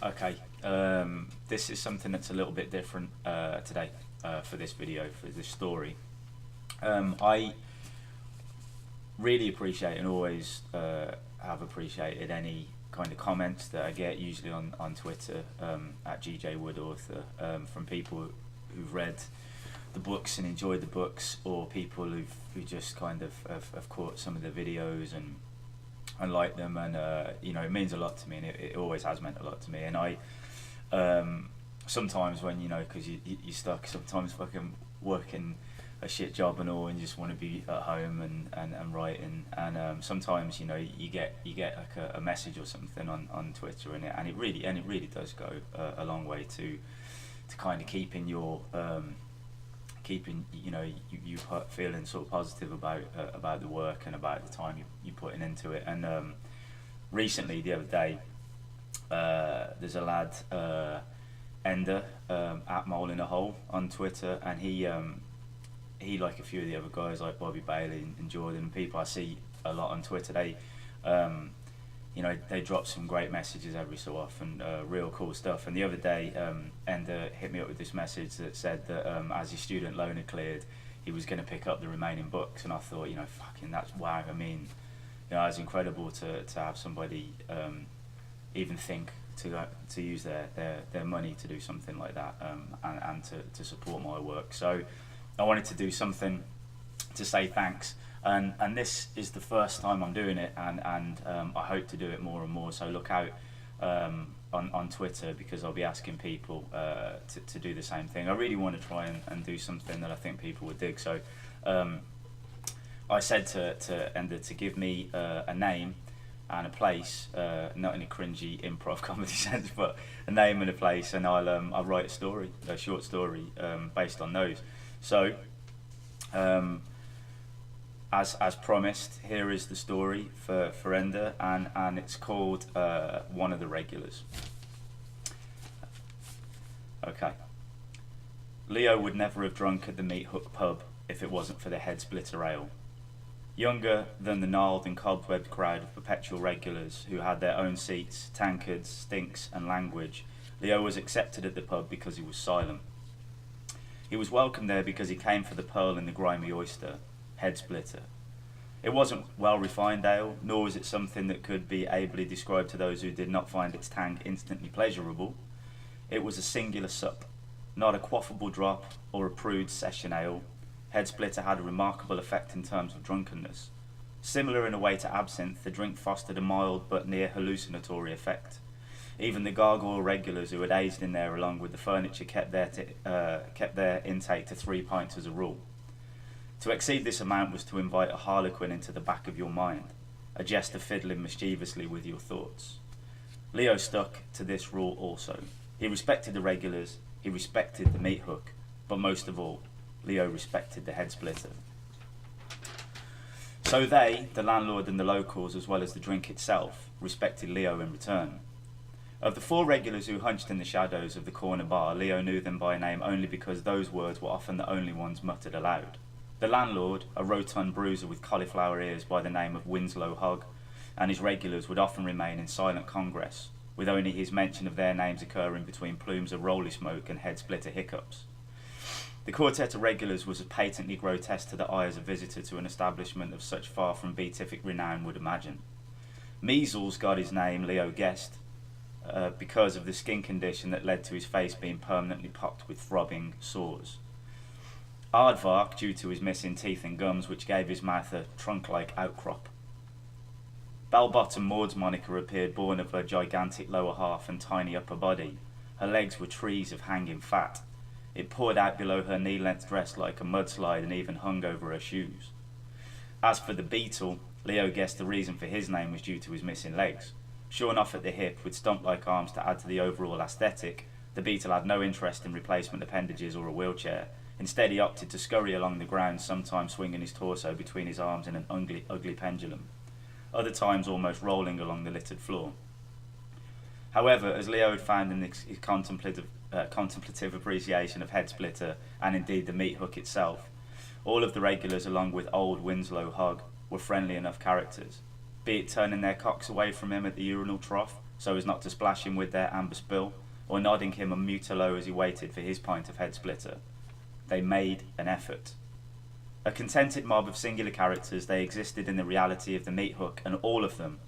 Okay, this is something that's a little bit different today for this video, for this story. I really appreciate and always have appreciated any kind of comments that I get, usually on Twitter at GJ Wood Author, from people who've read the books and enjoyed the books, or people who just kind of have caught some of the videos and like them, and you know, it means a lot to me, and it always has meant a lot to me. And I sometimes when, you know, because you're stuck sometimes fucking working a shit job and all, and you just want to be at home and writing, and sometimes, you know, you get like a message or something on Twitter, and it really does go a long way to kind of keeping your keeping, you know, you feeling sort of positive about the work and about the time you're putting into it. And recently, the other day, there's a lad, Enda, at Maude and The Beetle on Twitter, and he like a few of the other guys like Bobby Bailey and Jordan, people I see a lot on Twitter, they you know, they drop some great messages every so often, real cool stuff. And the other day, Enda hit me up with this message that said that as his student loan had cleared, he was going to pick up the remaining books. And I thought, you know, fucking, that's wow. I mean, you know, it's incredible to have somebody even think to use their money to do something like that, and to support my work. So I wanted to do something to say thanks. And this is the first time I'm doing it, and I hope to do it more and more. So look out on Twitter, because I'll be asking people to do the same thing. I really want to try and do something that I think people would dig. So I said to Enda to give me a name and a place, not in a cringy improv comedy sense, but a name and a place, and I'll write a short story based on those. So as promised, here is the story for Enda, and it's called One of the Regulars. Okay. Leo would never have drunk at the Meat Hook pub if it wasn't for the Head Splitter Ale. Younger than the gnarled and cobwebbed crowd of perpetual regulars who had their own seats, tankards, stinks and language, Leo was accepted at the pub because he was silent. He was welcome there because he came for the pearl in the grimy oyster, Head Splitter. It wasn't well-refined ale, nor was it something that could be ably described to those who did not find its tang instantly pleasurable. It was a singular sup, not a quaffable drop or a prude session ale. Head Splitter had a remarkable effect in terms of drunkenness. Similar in a way to absinthe, the drink fostered a mild but near hallucinatory effect. Even the gargoyle regulars who had aged in there along with the furniture kept their intake to 3 pints as a rule. To exceed this amount was to invite a harlequin into the back of your mind, a jester fiddling mischievously with your thoughts. Leo stuck to this rule also. He respected the regulars, he respected the meat hook, but most of all, Leo respected the Head Splitter. So they, the landlord and the locals, as well as the drink itself, respected Leo in return. Of the 4 regulars who hunched in the shadows of the corner bar, Leo knew them by name only because those words were often the only ones muttered aloud. The landlord, a rotund bruiser with cauliflower ears by the name of Winslow Hogg, and his regulars would often remain in silent congress, with only his mention of their names occurring between plumes of rolly smoke and Head Splitter hiccups. The quartet of regulars was as patently grotesque to the eye as a visitor to an establishment of such far from beatific renown would imagine. Measles got his name, Leo guessed, because of the skin condition that led to his face being permanently pocked with throbbing sores. Aardvark, due to his missing teeth and gums, which gave his mouth a trunk-like outcrop. Bell-bottom Maud's moniker appeared born of her gigantic lower half and tiny upper body. Her legs were trees of hanging fat. It poured out below her knee-length dress like a mudslide and even hung over her shoes. As for the Beetle, Leo guessed the reason for his name was due to his missing legs. Shorn off at the hip with stump-like arms to add to the overall aesthetic, the Beetle had no interest in replacement appendages or a wheelchair. Instead, he opted to scurry along the ground, sometimes swinging his torso between his arms in an ugly pendulum, other times almost rolling along the littered floor. However, as Leo had found in his contemplative appreciation of Head Splitter, and indeed the meat hook itself, all of the regulars, along with old Winslow Hogg, were friendly enough characters. be it turning their cocks away from him at the urinal trough so as not to splash him with their amber spill, or nodding him a mute hello as he waited for his pint of head splitter. They made an effort. A contented mob of singular characters, they existed in the reality of the meat hook, and all of them,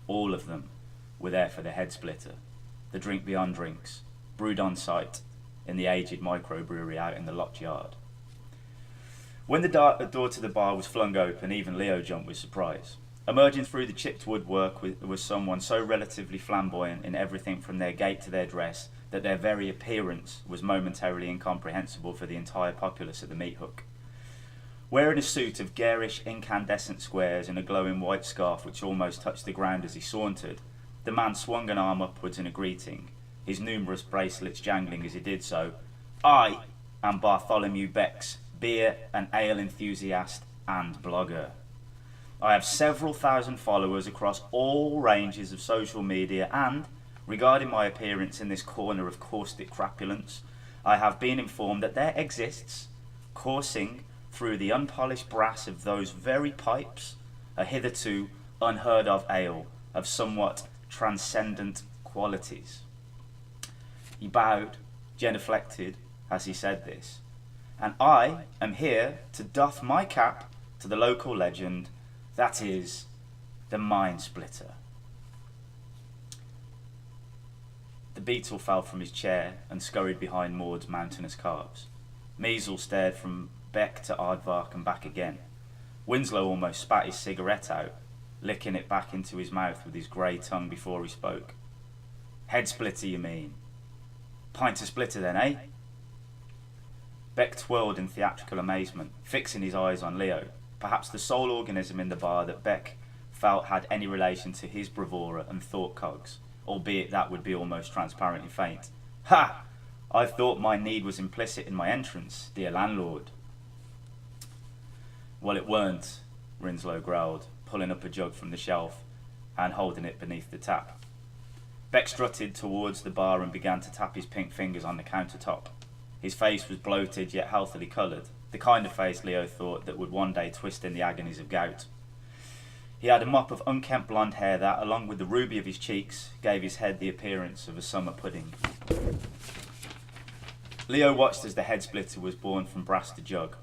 were there for the head splitter, the drink beyond drinks, brewed on site in the aged microbrewery out in the locked yard. When the door to the bar was flung open, even Leo jumped with surprise. Emerging through the chipped woodwork was someone so relatively flamboyant in everything from their gait to their dress that their very appearance was momentarily incomprehensible for the entire populace of the meat hook. Wearing a suit of garish incandescent squares and a glowing white scarf which almost touched the ground as he sauntered, the man swung an arm upwards in a greeting, his numerous bracelets jangling as he did so. I am Bartholomew Bex, beer and ale enthusiast and blogger. I have several thousand followers across all ranges of social media, and, regarding my appearance in this corner of caustic crapulence, I have been informed that there exists, coursing through the unpolished brass of those very pipes, a hitherto unheard of ale of somewhat transcendent qualities. He bowed, genuflected, as he said this, and I am here to doff my cap to the local legend, that is, the Mind Splitter. The Beetle fell from his chair and scurried behind Maude's mountainous calves. Measles stared from Beck to Aardvark and back again. Winslow almost spat his cigarette out, licking it back into his mouth with his grey tongue before he spoke. Head splitter, you mean? Pint of splitter then, eh? Beck twirled in theatrical amazement, fixing his eyes on Leo, perhaps the sole organism in the bar that Beck felt had any relation to his bravura and thought cogs, albeit that would be almost transparently faint. Ha! I thought my need was implicit in my entrance, dear landlord. Well, it weren't, Winslow growled, pulling up a jug from the shelf and holding it beneath the tap. Beck strutted towards the bar and began to tap his pink fingers on the countertop. His face was bloated yet healthily coloured, the kind of face Leo thought that would one day twist in the agonies of gout. He had a mop of unkempt blonde hair that, along with the ruby of his cheeks, gave his head the appearance of a summer pudding. Leo watched as the head splitter was borne from brass to jug.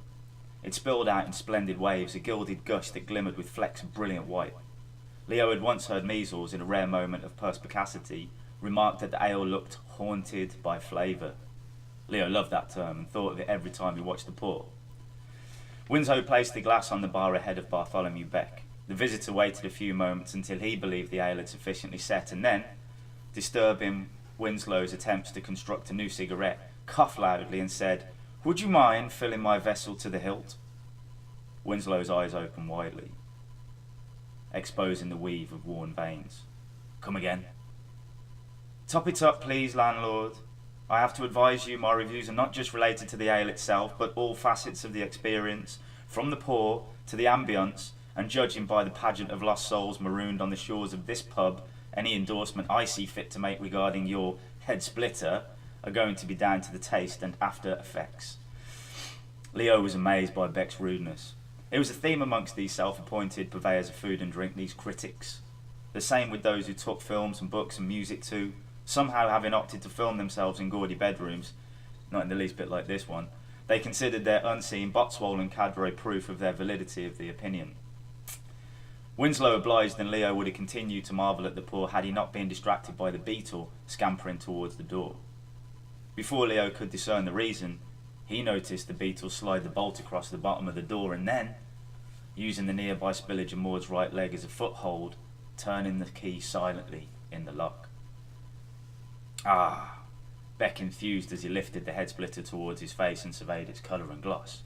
It spilled out in splendid waves, a gilded gush that glimmered with flecks of brilliant white. Leo had once heard Measles, in a rare moment of perspicacity, remark that the ale looked haunted by flavour. Leo loved that term and thought of it every time he watched the pour. Winslow placed the glass on the bar ahead of Bartholomew Beck. The visitor waited a few moments until he believed the ale had sufficiently set, and then, disturbing Winslow's attempts to construct a new cigarette, coughed loudly and said, "Would you mind filling my vessel to the hilt?" Winslow's eyes opened widely, exposing the weave of worn veins. "Come again?" "Top it up, please, landlord. I have to advise you my reviews are not just related to the ale itself, but all facets of the experience, from the pour to the ambience, and judging by the pageant of lost souls marooned on the shores of this pub, any endorsement I see fit to make regarding your head splitter are going to be down to the taste and after effects." Leo was amazed by Beck's rudeness. It was a theme amongst these self-appointed purveyors of food and drink, these critics. The same with those who took films and books and music too, somehow having opted to film themselves in gaudy bedrooms, not in the least bit like this one. They considered their unseen, bot-swollen Cadbury proof of their validity of the opinion. Winslow obliged, and Leo would have continued to marvel at the pour had he not been distracted by the Beetle scampering towards the door. Before Leo could discern the reason, he noticed the Beetle slide the bolt across the bottom of the door and then, using the nearby spillage of Maud's right leg as a foothold, turning the key silently in the lock. "Ah," Beck enthused as he lifted the head splitter towards his face and surveyed its colour and gloss.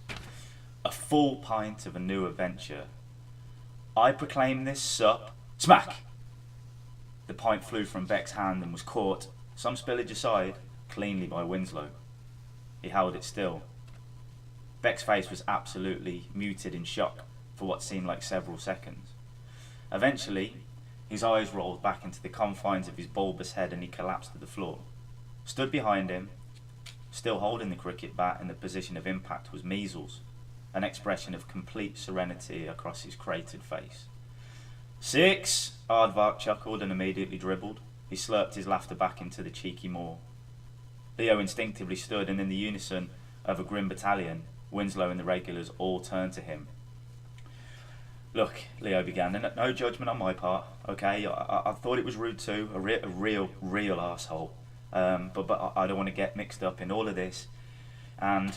"A full pint of a new adventure. I proclaim this sup..." Smack! The pint flew from Beck's hand and was caught, some spillage aside, cleanly by Winslow. He held it still. Beck's face was absolutely muted in shock for what seemed like several seconds. Eventually, his eyes rolled back into the confines of his bulbous head and he collapsed to the floor. Stood behind him, still holding the cricket bat in the position of impact, was Measles, an expression of complete serenity across his cratered face. 6! Aardvark chuckled and immediately dribbled. He slurped his laughter back into the cheeky maw. Leo instinctively stood, and in the unison of a grim battalion, Winslow and the regulars all turned to him. Look, Leo began, and no judgment on my part, okay? I thought it was rude too, a real arsehole. But I don't want to get mixed up in all of this. And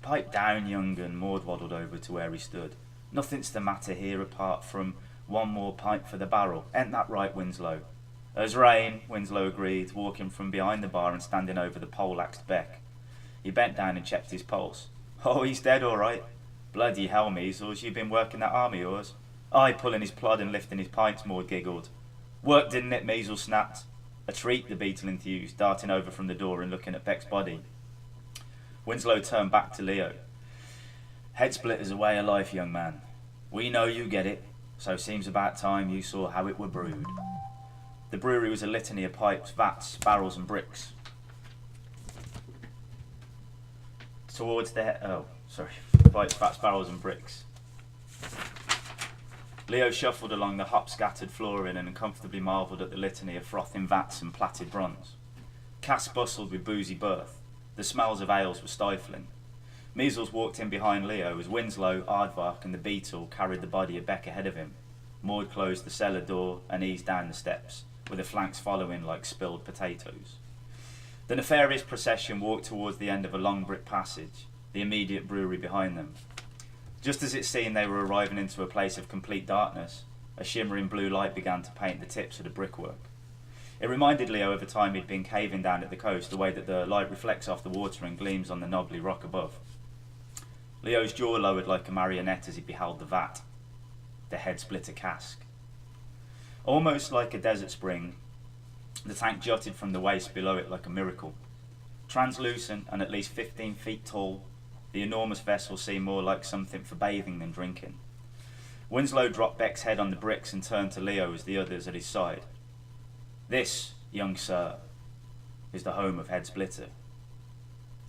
pipe down, young un, Maude waddled over to where he stood. Nothing's the matter here apart from one more pint for the barrel. Ain't that right, Winslow? As rain, Winslow agreed, walking from behind the bar and standing over the pole-axed Beck. He bent down and checked his pulse. Oh, he's dead all right. Bloody hell, Measles, you've been working that arm of yours. Aye, pulling his plod and lifting his pints, Maude giggled. Worked, didn't it, Measles snapped. A treat, the Beetle enthused, darting over from the door and looking at Beck's body. Winslow turned back to Leo. Head splitter's a way of life, young man. We know you get it, so seems about time you saw how it were brewed. The brewery was a litany of pipes, vats, barrels and bricks. Pipes, vats, barrels and bricks. Leo shuffled along the hop-scattered flooring and uncomfortably marvelled at the litany of frothing vats and plaited bronze. Cass bustled with boozy birth. The smells of ales were stifling. Measles walked in behind Leo as Winslow, Aardvark and the Beetle carried the body of Beck ahead of him. Maude closed the cellar door and eased down the steps, with the flanks following like spilled potatoes. The nefarious procession walked towards the end of a long brick passage, the immediate brewery behind them. Just as it seemed they were arriving into a place of complete darkness, a shimmering blue light began to paint the tips of the brickwork. It reminded Leo of a time he'd been caving down at the coast, the way that the light reflects off the water and gleams on the knobbly rock above. Leo's jaw lowered like a marionette as he beheld the vat, the head-splitter cask. Almost like a desert spring, the tank jutted from the waist below it like a miracle. Translucent and at least 15 feet tall, the enormous vessel seemed more like something for bathing than drinking. Winslow dropped Beck's head on the bricks and turned to Leo as the others at his side. This, young sir, is the home of Head Splitter.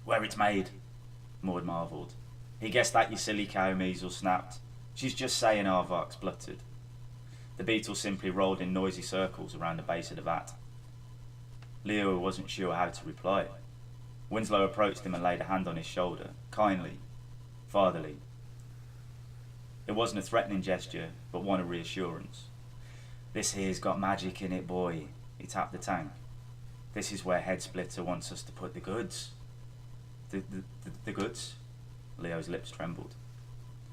Where it's made, Maude marvelled. He guessed that, you silly cow, Measles snapped. She's just saying, Aardvark spluttered. The Beetle simply rolled in noisy circles around the base of the vat. Leo wasn't sure how to reply. Winslow approached him and laid a hand on his shoulder, kindly, fatherly. It wasn't a threatening gesture, but one of reassurance. This here's got magic in it, boy, he tapped the tank. This is where Head Splitter wants us to put the goods. The goods? Leo's lips trembled.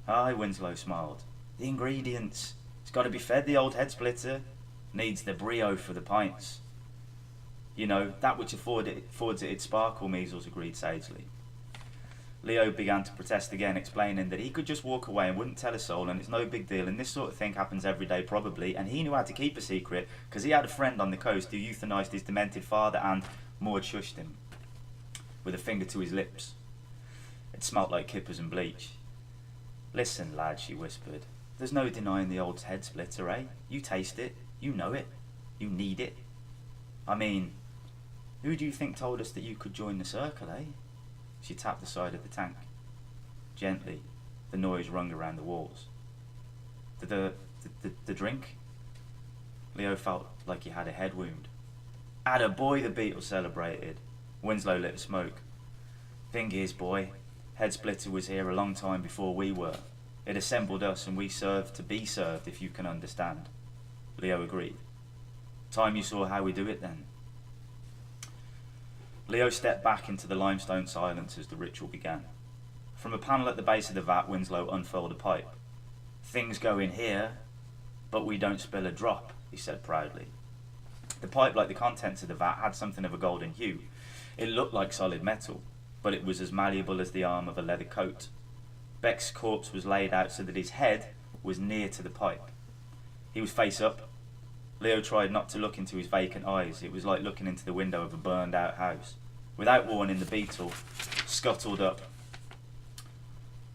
Aye, Winslow smiled. The ingredients. It's got to be fed, the old Head Splitter. Needs the brio for the pints. You know, that which affords it its sparkle, Measles agreed sagely. Leo began to protest again, explaining that he could just walk away and wouldn't tell a soul, and it's no big deal, and this sort of thing happens every day probably, and he knew how to keep a secret because he had a friend on the coast who euthanized his demented father, and Maude shushed him with a finger to his lips. It smelt like kippers and bleach. Listen, lad, she whispered. There's no denying the old Head Splitter, eh? You taste it. You know it. You need it. I mean, who do you think told us that you could join the circle, eh? She tapped the side of the tank. Gently, the noise rung around the walls. The drink? Leo felt like he had a head wound. Atta boy, the Beetle celebrated. Winslow lit a smoke. Thing is, boy, Head Splitter was here a long time before we were. It assembled us and we served to be served, if you can understand. Leo agreed. Time you saw how we do it then. Leo stepped back into the limestone silence as the ritual began. From a panel at the base of the vat, Winslow unfurled a pipe. Things go in here, but we don't spill a drop, he said proudly. The pipe, like the contents of the vat, had something of a golden hue. It looked like solid metal, but it was as malleable as the arm of a leather coat. Beck's corpse was laid out so that his head was near to the pipe. He was face up. Leo tried not to look into his vacant eyes. It was like looking into the window of a burned out house. Without warning, the Beetle scuttled up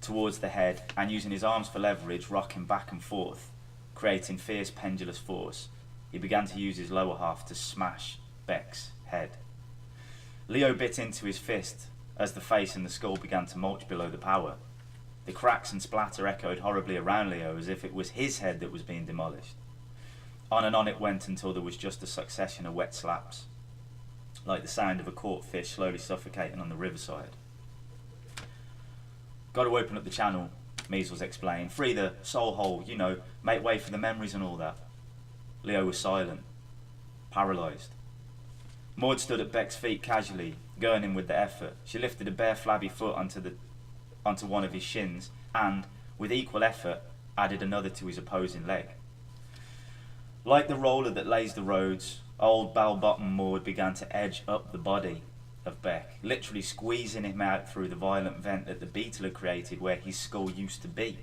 towards the head and, using his arms for leverage, rocking back and forth, creating fierce pendulous force, he began to use his lower half to smash Beck's head. Leo bit into his fist as the face and the skull began to mulch below the power. The cracks and splatter echoed horribly around Leo as if it was his head that was being demolished. On and on it went until there was just a succession of wet slaps, like the sound of a caught fish slowly suffocating on the riverside. Got to open up the channel, Measles explained. Free the soul hole, you know, make way for the memories and all that. Leo was silent, paralysed. Maude stood at Beck's feet casually, gurning with the effort. She lifted a bare flabby foot onto one of his shins and, with equal effort, added another to his opposing leg. Like the roller that lays the roads, old bell-bottom Maude began to edge up the body of Beck, literally squeezing him out through the violent vent that the beetle had created where his skull used to be.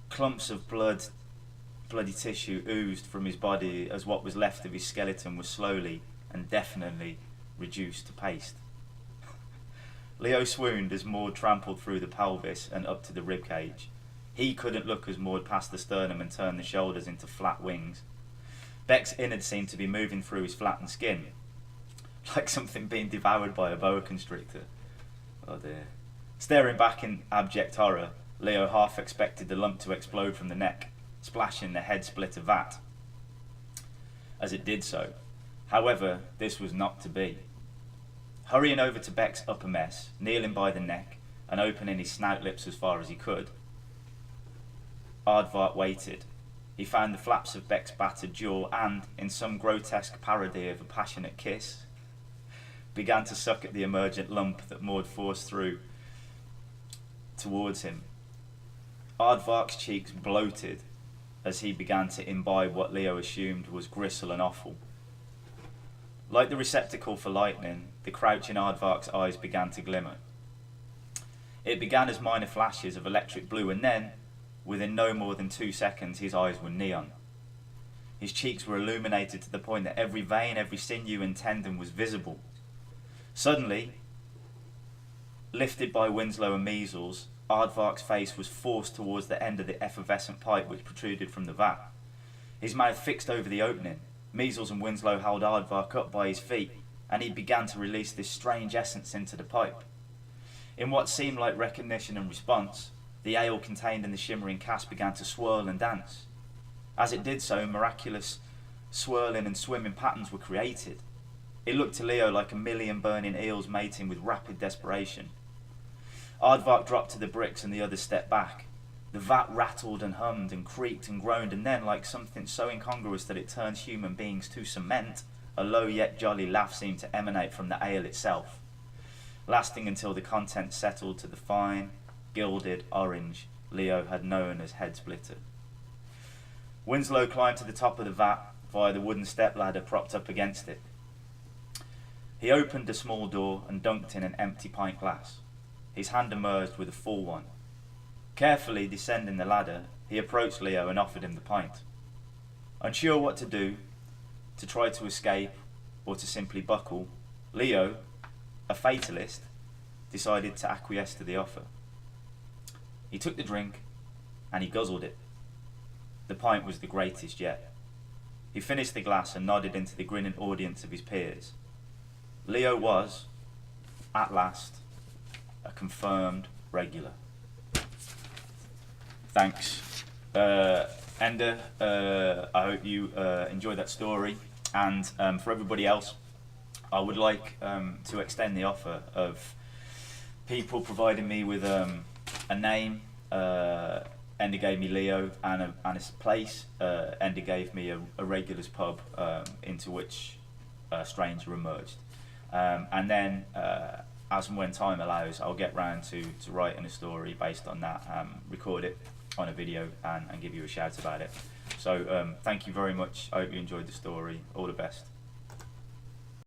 Clumps of bloody tissue oozed from his body as what was left of his skeleton was slowly and definitely reduced to paste. Leo swooned as Maude trampled through the pelvis and up to the ribcage. He couldn't look as Maude passed the sternum and turned the shoulders into flat wings. Beck's innards seemed to be moving through his flattened skin, like something being devoured by a boa constrictor. Oh dear. Staring back in abject horror, Leo half expected the lump to explode from the neck, splashing the head splitter vat. As it did so, however, this was not to be. Hurrying over to Beck's upper mess, kneeling by the neck and opening his snout lips as far as he could, Aardvark waited. He found the flaps of Beck's battered jaw and, in some grotesque parody of a passionate kiss, began to suck at the emergent lump that Maude forced through towards him. Aardvark's cheeks bloated as he began to imbibe what Leo assumed was gristle and offal. Like the receptacle for lightning, the crouching Aardvark's eyes began to glimmer. It began as minor flashes of electric blue, and then, within no more than 2 seconds, his eyes were neon. His cheeks were illuminated to the point that every vein, every sinew and tendon was visible. Suddenly, lifted by Winslow and Measles, Aardvark's face was forced towards the end of the effervescent pipe which protruded from the vat. His mouth fixed over the opening. Measles and Winslow held Aardvark up by his feet, and he began to release this strange essence into the pipe. In what seemed like recognition and response, the ale contained in the shimmering cask began to swirl and dance. As it did so, miraculous swirling and swimming patterns were created. It looked to Leo like a million burning eels mating with rapid desperation. Aardvark dropped to the bricks and the others stepped back. The vat rattled and hummed and creaked and groaned, and then, like something so incongruous that it turns human beings to cement, a low yet jolly laugh seemed to emanate from the ale itself, lasting until the contents settled to the fine, gilded orange Leo had known as head splitter. Winslow climbed to the top of the vat via the wooden stepladder propped up against it. He opened a small door and dunked in an empty pint glass. His hand emerged with a full one. Carefully descending the ladder, he approached Leo and offered him the pint. Unsure what to do, to try to escape or to simply buckle, Leo, a fatalist, decided to acquiesce to the offer. He took the drink and he guzzled it. The pint was the greatest yet. He finished the glass and nodded into the grinning audience of his peers. Leo was, at last, a confirmed regular. Thanks. Enda, I hope you enjoyed that story. And for everybody else, I would like to extend the offer of people providing me with a name. Enda gave me Leo and a place. Enda gave me a regulars pub into which a stranger emerged. And then, as and when time allows, I'll get round to writing a story based on that, record it on a video and give you a shout about it. So thank you very much. I hope you enjoyed the story. All the best.